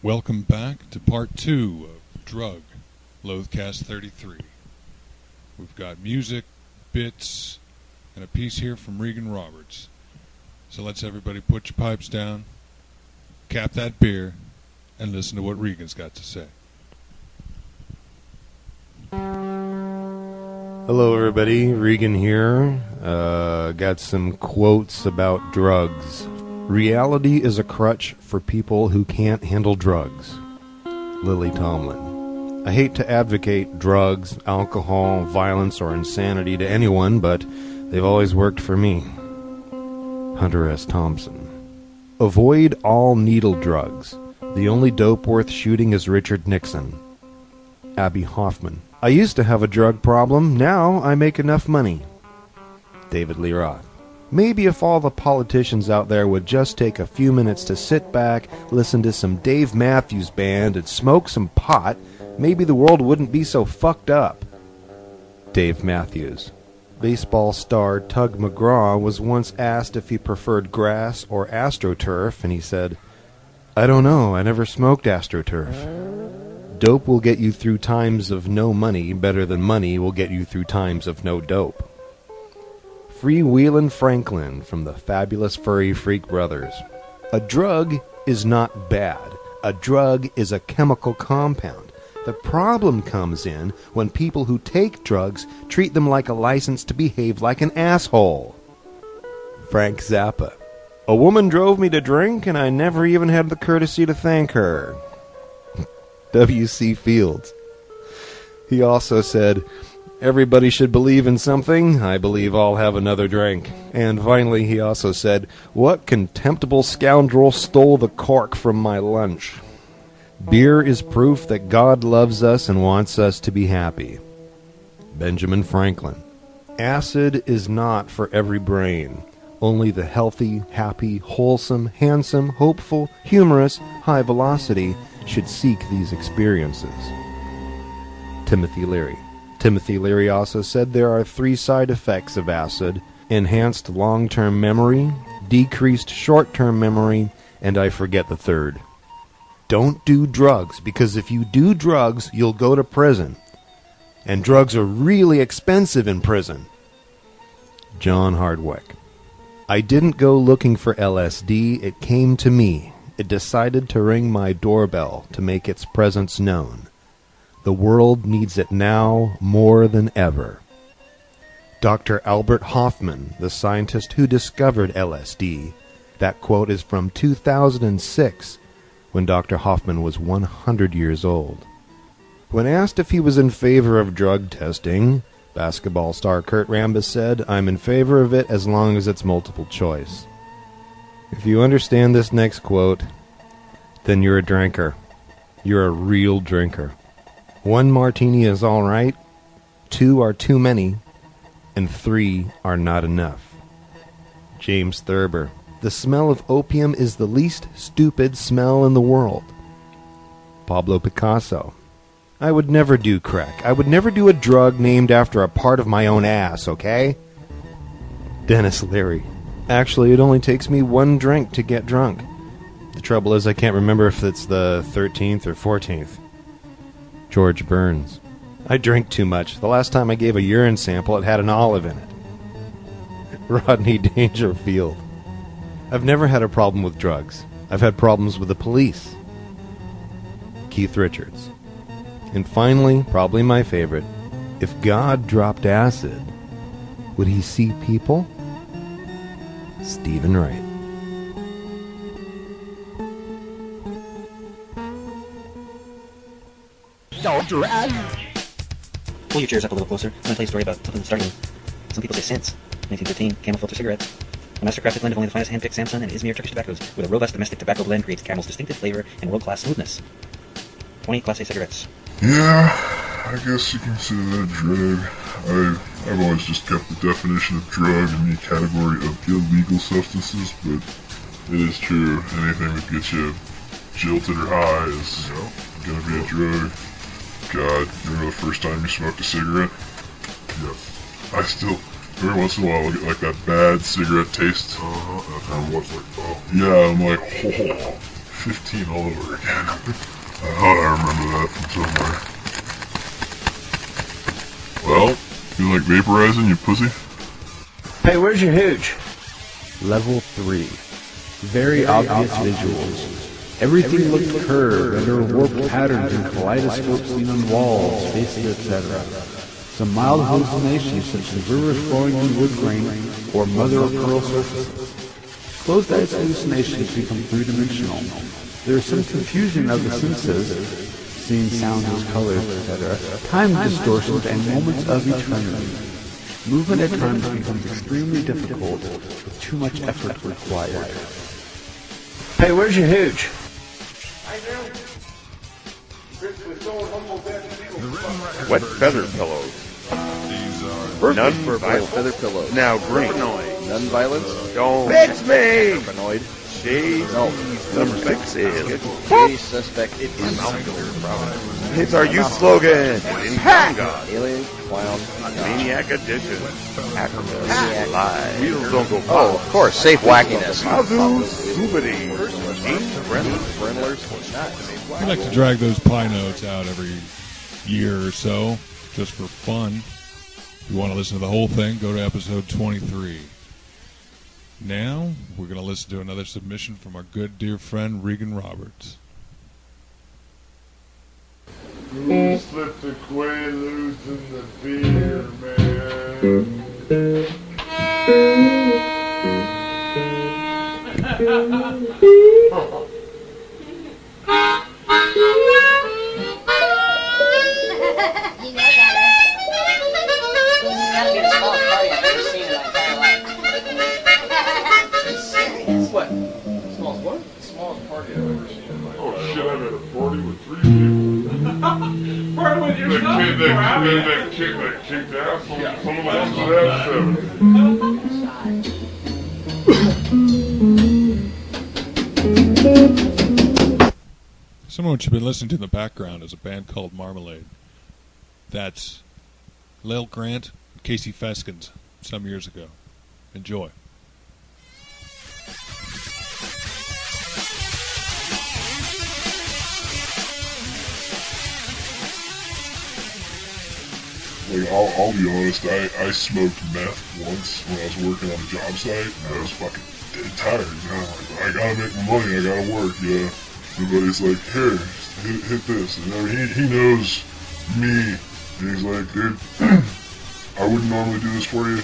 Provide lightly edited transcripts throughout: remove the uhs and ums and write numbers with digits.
Welcome back to part 2 of Drug, LoatheCast 33. We've got music, bits, and a piece here from Regan Roberts. So let's everybody put your pipes down, cap that beer, and listen to what Regan's got to say. Hello everybody, Regan here. Got some quotes about drugs. Reality is a crutch for people who can't handle drugs. Lily Tomlin. I hate to advocate drugs, alcohol, violence, or insanity to anyone, but they've always worked for me. Hunter S. Thompson. Avoid all needle drugs. The only dope worth shooting is Richard Nixon. Abby Hoffman. I used to have a drug problem. Now I make enough money. David Lee Roth. Maybe if all the politicians out there would just take a few minutes to sit back, listen to some Dave Matthews Band, and smoke some pot, maybe the world wouldn't be so fucked up. Dave Matthews. Baseball star Tug McGraw was once asked if he preferred grass or AstroTurf, and he said, "I don't know, I never smoked AstroTurf." Dope will get you through times of no money better than money will get you through times of no dope. Freewheelin' Franklin from the Fabulous Furry Freak Brothers. A drug is not bad. A drug is a chemical compound. The problem comes in when people who take drugs treat them like a license to behave like an asshole. Frank Zappa. A woman drove me to drink and I never even had the courtesy to thank her. W.C. Fields. He also said, "Everybody should believe in something. I believe I'll have another drink." And finally, he also said, "What contemptible scoundrel stole the cork from my lunch?" Beer is proof that God loves us and wants us to be happy. Benjamin Franklin. Acid is not for every brain. Only the healthy, happy, wholesome, handsome, hopeful, humorous, high velocity should seek these experiences. Timothy Leary. Timothy Leary also said there are 3 side effects of acid: enhanced long-term memory, decreased short-term memory, and I forget the third. Don't do drugs, because if you do drugs, you'll go to prison. And drugs are really expensive in prison. John Hardwick. I didn't go looking for LSD, it came to me. It decided to ring my doorbell to make its presence known. The world needs it now more than ever. Dr. Albert Hoffman, the scientist who discovered LSD. That quote is from 2006, when Dr. Hoffman was 100 years old. When asked if he was in favor of drug testing, basketball star Kurt Rambis said, "I'm in favor of it as long as it's multiple choice." If you understand this next quote, then you're a drinker. You're a real drinker. 1 martini is all right, 2 are too many, and 3 are not enough. James Thurber. The smell of opium is the least stupid smell in the world. Pablo Picasso. I would never do crack. I would never do a drug named after a part of my own ass, okay? Dennis Leary. Actually, it only takes me 1 drink to get drunk. The trouble is I can't remember if it's the 13th or 14th. George Burns. I drink too much. The last time I gave a urine sample, it had an olive in it. Rodney Dangerfield. I've never had a problem with drugs. I've had problems with the police. Keith Richards. And finally, probably my favorite, if God dropped acid, would he see people? Stephen Wright. Pull your chairs up a little closer. I'm going to tell you a story about something that started in, some people say since 1915, camel filter cigarettes. A mastercrafted blend of only the finest hand-picked Samson and Izmir Turkish tobaccos with a robust domestic tobacco blend creates Camel's distinctive flavor and world-class smoothness. 20 Class A cigarettes. Yeah, I guess you can consider that a drug. I've always just kept the definition of drug in the category of illegal substances, but it is true. Anything that gets you jilted or high is gonna be a drug. God, you remember the first time you smoked a cigarette? Yes. I still, every once in a while, I get like that bad cigarette taste. That kind of was like, oh. Yeah, I'm like, oh, 15 all over again. I thought I remember that from somewhere. Well, you like vaporizing, you pussy? Hey, where's your hooch? Level 3. Very obvious visuals. Everything looked curved, under warped patterns and kaleidoscopes seen on walls, faces, etc. Some mild hallucinations such as rivers flowing in wood grain or mother-of-pearl surfaces. Closed-eyed hallucinations become three-dimensional. There is some confusion of the senses, seeing sounds as colors, etc., time distortions, and moments of eternity. Movement at times becomes extremely difficult, with too much effort required. Hey, where's your hooch? Wet feather pillows. Non-violent feather pillows. Now green. Non-violence. Don't fix me. Paranoid. Shades. No. Number 6 is. Suspect. It's our youth slogan. Pack. Alien. Clown. Maniac edition. Maniac. Live. Wheels don't go. Oh, of course. Safe wackiness. Mazu. Subity. We like to drag those pie notes out every year or so, just for fun. If you want to listen to the whole thing, go to episode 23. Now, we're going to listen to another submission from our good dear friend Regan Roberts. Who slipped the Quaaludes in the beer, man? You know better. This has got to be the smallest party I've ever seen in my entire life. Serious? What? Smallest what? Smallest party I've ever seen in my life. Oh shit, I'm at a party with 3 people. Party with yourself? That kicked ass. Some of the ones that have 7. Some of what you've been listening to in the background is a band called Marmalade. That's Lil Grant and Casey Feskins some years ago. Enjoy. Like, I'll be honest, I smoked meth once when I was working on a job site, and I was fucking dead tired, you know, like, I gotta make my money, I gotta work, yeah. And buddy's like, here, hit this, and I mean, he knows me, and he's like, dude, I wouldn't normally do this for you,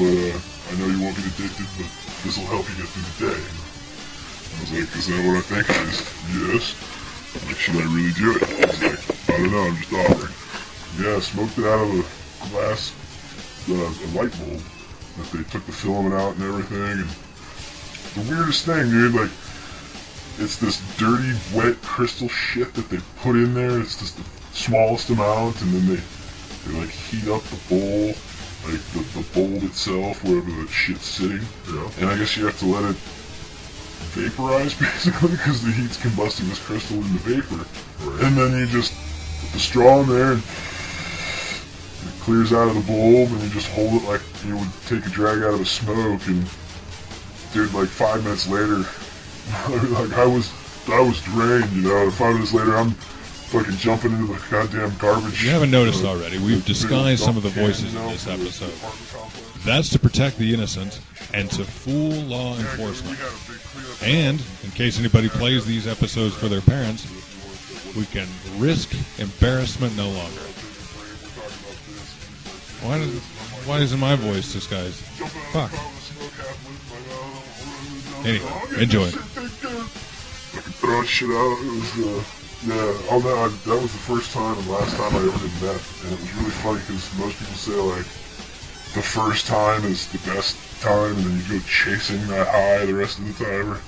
but I know you won't get addicted, but this will help you get through the day. I was like, is that what I think it is? Yes. I'm like, should I really do it? He's like, I don't know, I'm just offering. Yeah, I smoked it out of a glass, a light bulb, that they took the filament out and everything, and the weirdest thing, dude, like, it's this dirty, wet crystal shit that they put in there. It's just the smallest amount, and then they like heat up the bowl, like the bowl itself, wherever the shit's sitting. Yeah. And I guess you have to let it vaporize, basically, because the heat's combusting this crystal into vapor. Right. And then you just put the straw in there, and it clears out of the bulb, and you just hold it like you would take a drag out of a smoke, and dude, like 5 minutes later, like I was drained, you know, and 5 minutes later I'm fucking jumping into the goddamn garbage. You haven't noticed already, we've disguised some of the voices in this episode. That's to protect the innocent and to fool law enforcement. And, in case anybody plays these episodes for their parents, we can risk embarrassment no longer. Why isn't my voice disguised? Fuck. Anyway, enjoy. I could throw shit out. It was, that was the first time and last time I ever did meth, and it was really funny because most people say like the first time is the best time, and then you go chasing that high the rest of the time.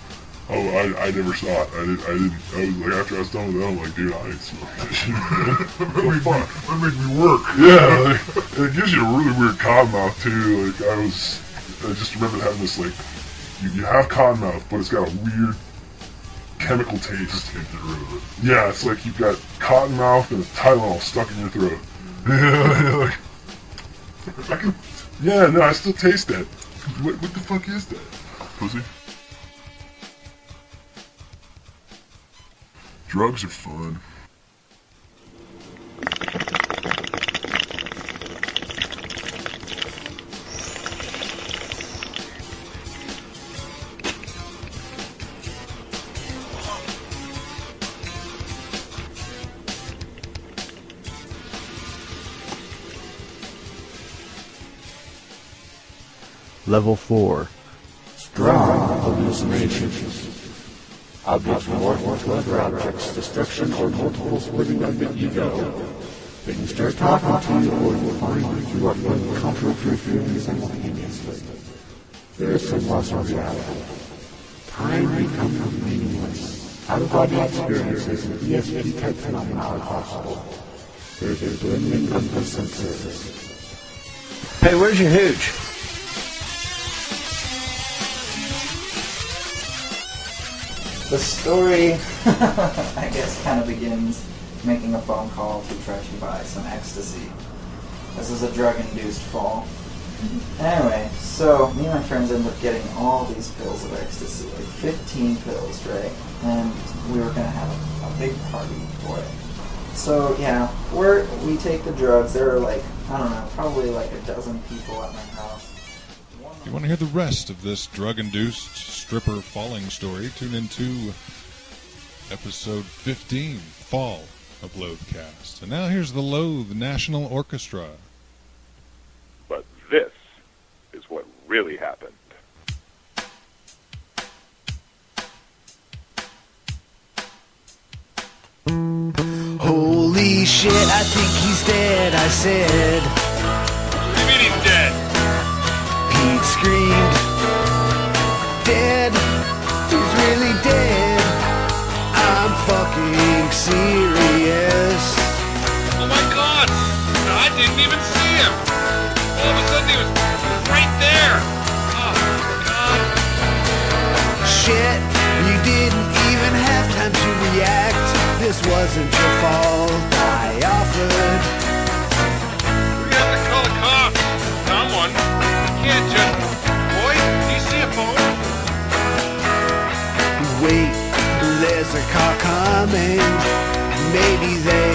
I never saw it. I didn't. I was like, after I was done with it, I'm like, dude, I ain't smoking that shit, man. That made me work. Yeah, like, and it gives you a really weird cotton mouth too. Like I just remember having this like. You have cotton mouth, but it's got a weird chemical taste. Can't get rid of it. Yeah, it's like you've got cotton mouth and a Tylenol stuck in your throat. Yeah, no, I still taste that. What the fuck is that? Pussy? Drugs are fun. Level 4. Strong hallucinations. Objects morph into other objects, destruction or multiple splitting of the ego. Things start talking to you or you find that you are feeling contradictory feelings simultaneously. There is some loss of reality. Time becomes meaningless. Out-of-body experiences and ESP-type phenomena are possible. There is a blending of the senses. Hey, where's your hooch? The story, I guess, kind of begins making a phone call to try to buy some ecstasy. This is a drug-induced fall. Anyway, so me and my friends ended up getting all these pills of ecstasy, like 15 pills, right? And we were going to have a big party for it. So, yeah, we take the drugs. There are like, I don't know, probably like a dozen people at my house. If you want to hear the rest of this drug-induced stripper falling story, tune into episode 15, Fall of LoatheCast. And now here's the Loathe National Orchestra. But this is what really happened. Holy shit, I think he's dead, I said. What do you mean he's dead? Pete screamed, dead, he's really dead, I'm fucking serious. Oh my god! I didn't even see him! All of a sudden he was right there! Oh my god! Shit, you didn't even have time to react, this wasn't your fault, I offered. We have to call the cops! Someone! Can't just... Boy, do you see a phone? Wait, there's a car coming. Maybe they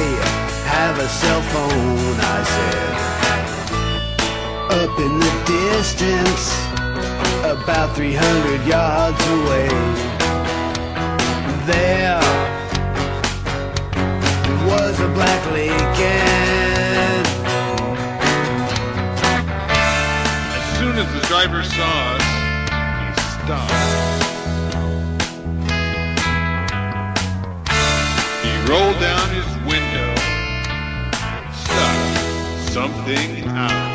have a cell phone, I said. Up in the distance, about 300 yards away. There was a black Lincoln. As soon as the driver saw us, he stopped. He rolled down his window and stuck something out.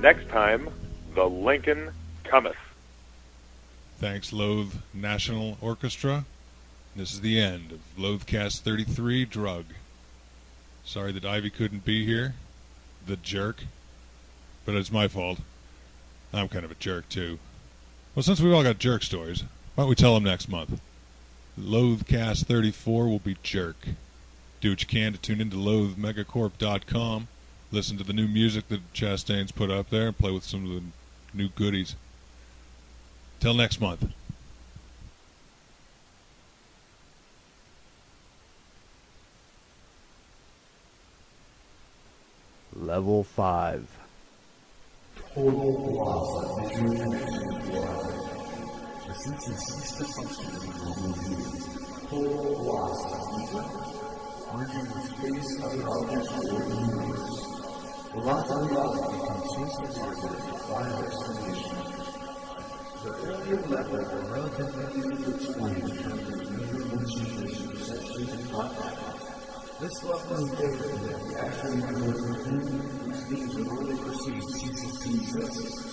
Next time, the Lincoln cometh. Thanks, Loathe National Orchestra. This is the end of LoatheCast 33, Drug. Sorry that Ivy couldn't be here, the jerk, but it's my fault. I'm kind of a jerk, too. Well, since we've all got jerk stories, why don't we tell them next month? LoatheCast 34 will be jerk. Do what you can to tune into LoatheMegacorp.com. Listen to the new music that Chastain's put up there and play with some of the new goodies. Till next month. Level 5. Total loss of visual connection with reality. The senses cease to function in normal views. Total loss of movement. Merging with space, other objects, or the universe. The loss of reality becomes so severe that it defies explanation. The earlier level are relatively easy to explain in terms of measurable sensation perception and contact. This level is bigger than we actually know within, which means we only perceive CCC senses.